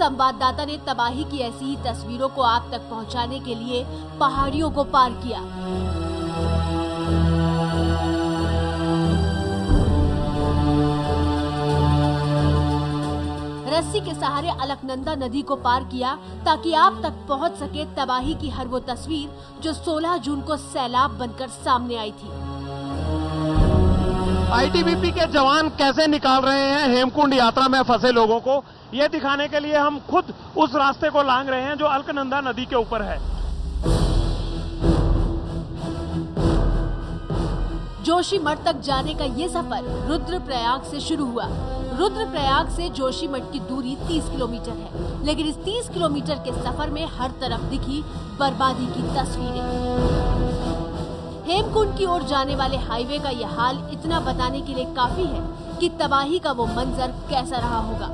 संवाददाता ने तबाही की ऐसी ही तस्वीरों को आप तक पहुंचाने के लिए पहाड़ियों को पार किया। रस्सी के सहारे अलकनंदा नदी को पार किया ताकि आप तक पहुंच सके तबाही की हर वो तस्वीर जो 16 जून को सैलाब बनकर सामने आई थी। आईटीबीपी के जवान कैसे निकाल रहे हैं हेमकुंड यात्रा में फंसे लोगों को, ये दिखाने के लिए हम खुद उस रास्ते को लांघ रहे हैं जो अलकनंदा नदी के ऊपर है। जोशीमठ तक जाने का ये सफर रुद्रप्रयाग से शुरू हुआ। रुद्रप्रयाग से जोशीमठ की दूरी 30 किलोमीटर है, लेकिन इस 30 किलोमीटर के सफर में हर तरफ दिखी बर्बादी की तस्वीरें। हेमकुंड की ओर जाने वाले हाईवे का यह हाल इतना बताने के लिए काफी है कि तबाही का वो मंजर कैसा रहा होगा।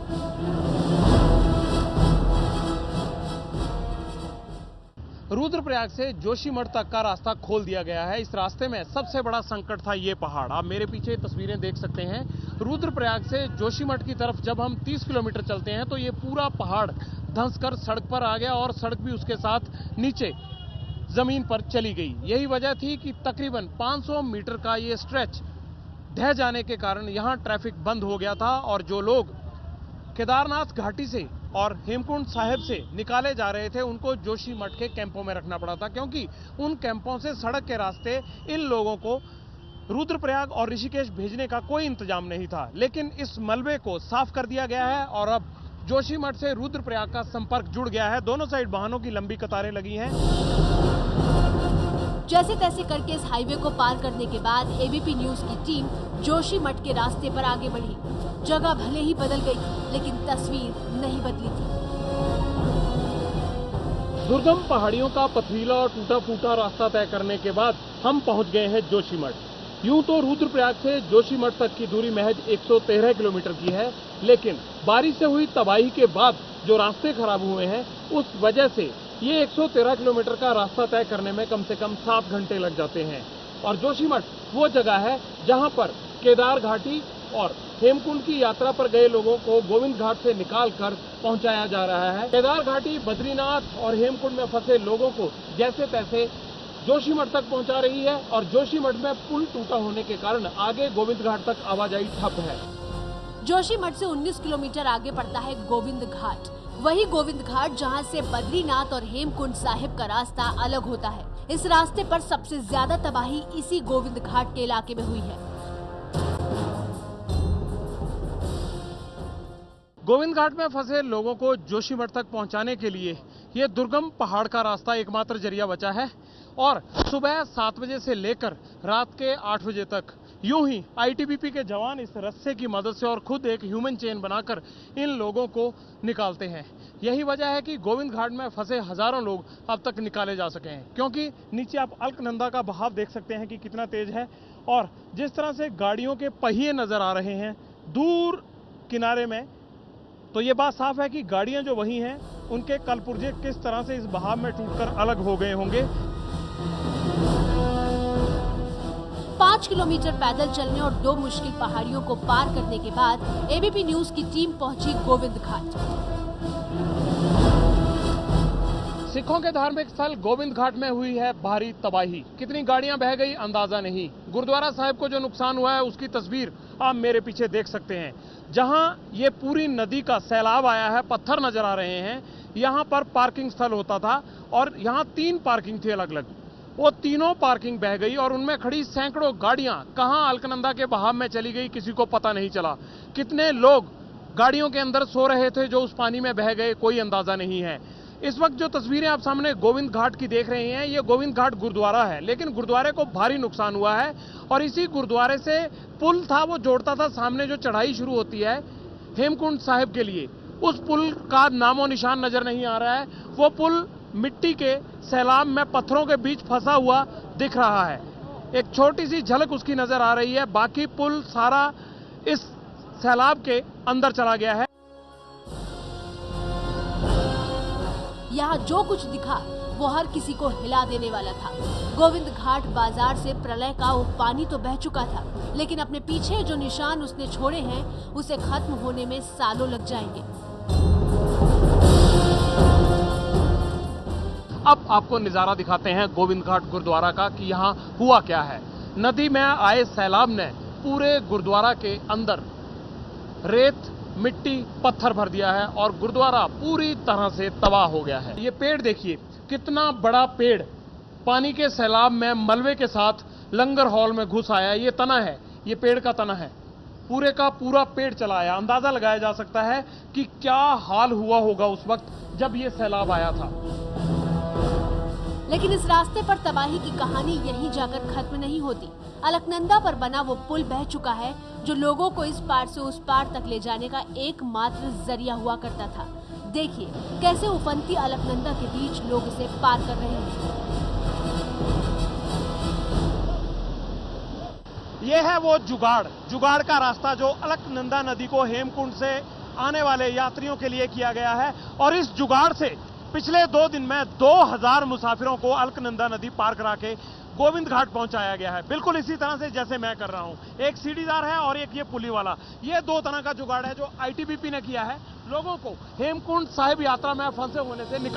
रुद्रप्रयाग से जोशीमठ तक का रास्ता खोल दिया गया है। इस रास्ते में सबसे बड़ा संकट था ये पहाड़। आप मेरे पीछे तस्वीरें देख सकते हैं। रुद्रप्रयाग से जोशीमठ की तरफ जब हम 30 किलोमीटर चलते हैं तो ये पूरा पहाड़ धंसकर सड़क पर आ गया और सड़क भी उसके साथ नीचे जमीन पर चली गई। यही वजह थी कि तकरीबन 500 मीटर का ये स्ट्रेच ढह जाने के कारण यहाँ ट्रैफिक बंद हो गया था और जो लोग केदारनाथ घाटी से और हेमकुंड साहिब से निकाले जा रहे थे उनको जोशीमठ के कैंपों में रखना पड़ा था, क्योंकि उन कैंपों से सड़क के रास्ते इन लोगों को रुद्रप्रयाग और ऋषिकेश भेजने का कोई इंतजाम नहीं था। लेकिन इस मलबे को साफ कर दिया गया है और अब जोशीमठ से रुद्रप्रयाग का संपर्क जुड़ गया है। दोनों साइड वाहनों की लंबी कतारें लगी हैं। जैसे तैसे करके इस हाईवे को पार करने के बाद एबीपी न्यूज की टीम जोशीमठ के रास्ते पर आगे बढ़ी। जगह भले ही बदल गई थी, लेकिन तस्वीर नहीं बदली थी। दुर्गम पहाड़ियों का पथरीला और टूटा फूटा रास्ता तय करने के बाद हम पहुंच गए हैं जोशीमठ। यूं तो रुद्रप्रयाग से जोशीमठ तक की दूरी महज 113 किलोमीटर की है, लेकिन बारिश से हुई तबाही के बाद जो रास्ते खराब हुए हैं उस वजह से ये 113 किलोमीटर का रास्ता तय करने में कम से कम 7 घंटे लग जाते हैं। और जोशीमठ वो जगह है जहां पर केदार घाटी और हेमकुंड की यात्रा पर गए लोगों को गोविंद घाट से निकाल कर पहुंचाया जा रहा है। केदार घाटी, बद्रीनाथ और हेमकुंड में फंसे लोगों को जैसे तैसे जोशीमठ तक पहुंचा रही है और जोशीमठ में पुल टूटा होने के कारण आगे गोविंद घाट तक आवाजाही ठप है। जोशीमठ से 19 किलोमीटर आगे पड़ता है गोविंद घाट। वही गोविंद घाट जहां से बद्रीनाथ और हेमकुंड साहिब का रास्ता अलग होता है। इस रास्ते पर सबसे ज्यादा तबाही इसी गोविंद घाट के इलाके में हुई है। गोविंद घाट में फंसे लोगों को जोशीमठ तक पहुंचाने के लिए ये दुर्गम पहाड़ का रास्ता एकमात्र जरिया बचा है और सुबह 7 बजे से लेकर रात के 8 बजे तक यूं ही आईटीबीपी के जवान इस रस्से की मदद से और खुद एक ह्यूमन चेन बनाकर इन लोगों को निकालते हैं। यही वजह है कि गोविंद घाट में फंसे हजारों लोग अब तक निकाले जा सके हैं, क्योंकि नीचे आप अलकनंदा का बहाव देख सकते हैं कि कितना तेज है और जिस तरह से गाड़ियों के पहिए नजर आ रहे हैं दूर किनारे में, तो ये बात साफ है कि गाड़ियां जो वही हैं उनके कलपुर्जे किस तरह से इस बहाव में टूटकर अलग हो गए होंगे। 5 किलोमीटर पैदल चलने और 2 मुश्किल पहाड़ियों को पार करने के बाद एबीपी न्यूज की टीम पहुंची गोविंद घाट। सिखों के धार्मिक स्थल गोविंद घाट में हुई है भारी तबाही। कितनी गाड़ियां बह गई अंदाजा नहीं। गुरुद्वारा साहिब को जो नुकसान हुआ है उसकी तस्वीर आप मेरे पीछे देख सकते हैं। जहां ये पूरी नदी का सैलाब आया है, पत्थर नजर आ रहे हैं। यहां पर पार्किंग स्थल होता था और यहां 3 पार्किंग थी अलग अलग। वो तीनों पार्किंग बह गई और उनमें खड़ी सैकड़ों गाड़ियां कहां अलकनंदा के बहाव में चली गई किसी को पता नहीं चला। कितने लोग गाड़ियों के अंदर सो रहे थे जो उस पानी में बह गए, कोई अंदाजा नहीं है। इस वक्त जो तस्वीरें आप सामने गोविंद घाट की देख रहे हैं, ये गोविंद घाट गुरुद्वारा है, लेकिन गुरुद्वारे को भारी नुकसान हुआ है और इसी गुरुद्वारे से पुल था, वो जोड़ता था सामने जो चढ़ाई शुरू होती है हेमकुंड साहिब के लिए। उस पुल का नामो निशान नजर नहीं आ रहा है। वो पुल मिट्टी के सैलाब में पत्थरों के बीच फंसा हुआ दिख रहा है। एक छोटी सी झलक उसकी नजर आ रही है, बाकी पुल सारा इस सैलाब के अंदर चला गया है। यहाँ जो कुछ दिखा वो हर किसी को हिला देने वाला था। गोविंद घाट बाजार से प्रलय का वो पानी तो बह चुका था, लेकिन अपने पीछे जो निशान उसने छोड़े हैं उसे खत्म होने में सालों लग जाएंगे। अब आपको नजारा दिखाते हैं गोविंद घाट गुरुद्वारा का कि यहाँ हुआ क्या है। नदी में आए सैलाब ने पूरे गुरुद्वारा के अंदर रेत, मिट्टी, पत्थर भर दिया है और गुरुद्वारा पूरी तरह से तबाह हो गया है। ये पेड़ देखिए, कितना बड़ा पेड़ पानी के सैलाब में मलबे के साथ लंगर हॉल में घुस आया। ये तना है, ये पेड़ का तना है, पूरे का पूरा पेड़ चला आया। अंदाजा लगाया जा सकता है कि क्या हाल हुआ होगा उस वक्त जब ये सैलाब आया था। लेकिन इस रास्ते पर तबाही की कहानी यहीं जाकर खत्म नहीं होती। अलकनंदा पर बना वो पुल बह चुका है जो लोगों को इस पार से उस पार तक ले जाने का एकमात्र जरिया हुआ करता था। देखिए कैसे उफनती अलकनंदा के बीच लोग इसे पार कर रहे हैं। ये है वो जुगाड़ का रास्ता जो अलकनंदा नदी को हेमकुंड से आने वाले यात्रियों के लिए किया गया है। और इस जुगाड़ से पिछले 2 दिन में 2000 मुसाफिरों को अलकनंदा नदी पार करा के गोविंद घाट पहुंचाया गया है। बिल्कुल इसी तरह से जैसे मैं कर रहा हूं। एक सीढ़ीदार है और एक ये पुली वाला। ये 2 तरह का जुगाड़ है जो आईटीबीपी ने किया है, लोगों को हेमकुंड साहिब यात्रा में फंसे होने से निकाल